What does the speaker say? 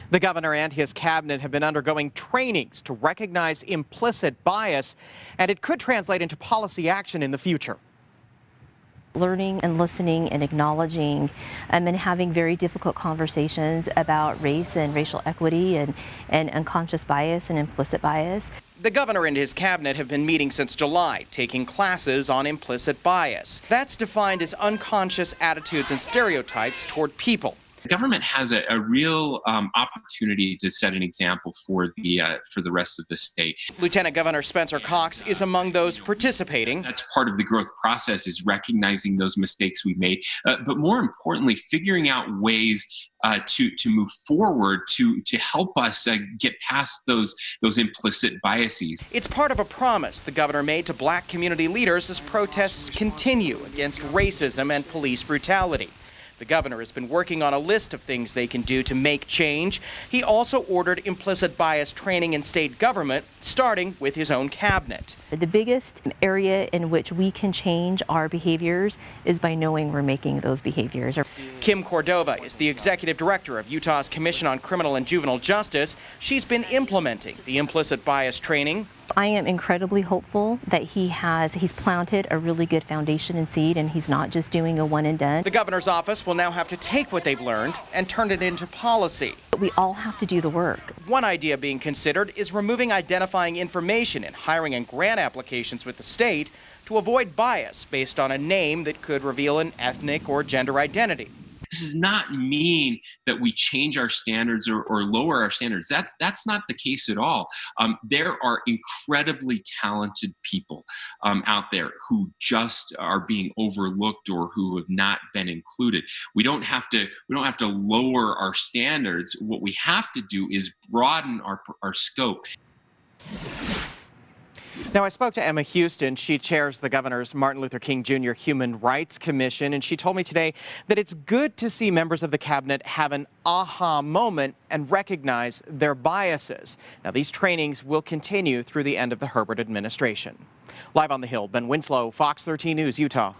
The governor and his cabinet have been undergoing trainings to recognize implicit bias, and it could translate into policy action in the future. Learning and listening and acknowledging and having very difficult conversations about race and racial equity and unconscious bias and implicit bias. The governor and his cabinet have been meeting since July, taking classes on implicit bias. That's defined as unconscious attitudes and stereotypes toward people. The government has a real opportunity to set an example for the rest of the state. Lieutenant Governor Spencer Cox is among those participating. That's part of the growth process, is recognizing those mistakes we made, but more importantly, figuring out ways to move forward to help us get past those implicit biases. It's part of a promise the governor made to black community leaders as protests continue against racism and police brutality. The governor has been working on a list of things they can do to make change. He also ordered implicit bias training in state government, starting with his own cabinet. The biggest area in which we can change our behaviors is by knowing we're making those behaviors. Kim Cordova is the executive director of Utah's Commission on Criminal and Juvenile Justice. She's been implementing the implicit bias training. I am incredibly hopeful that he's planted a really good foundation and seed, and he's not just doing a one and done. The governor's office will now have to take what they've learned and turn it into policy. We all have to do the work. One idea being considered is removing identifying information in hiring and grant applications with the state to avoid bias based on a name that could reveal an ethnic or gender identity. This does not mean that we change our standards or lower our standards. That's not the case at all. There are incredibly talented people out there who just are being overlooked or who have not been included. We don't have to lower our standards. What we have to do is broaden our scope. Now, I spoke to Emma Houston. She chairs the governor's Martin Luther King Jr. Human Rights Commission, and she told me today that it's good to see members of the cabinet have an aha moment and recognize their biases. Now, these trainings will continue through the end of the Herbert administration. Live on the Hill, Ben Winslow, Fox 13 News, Utah.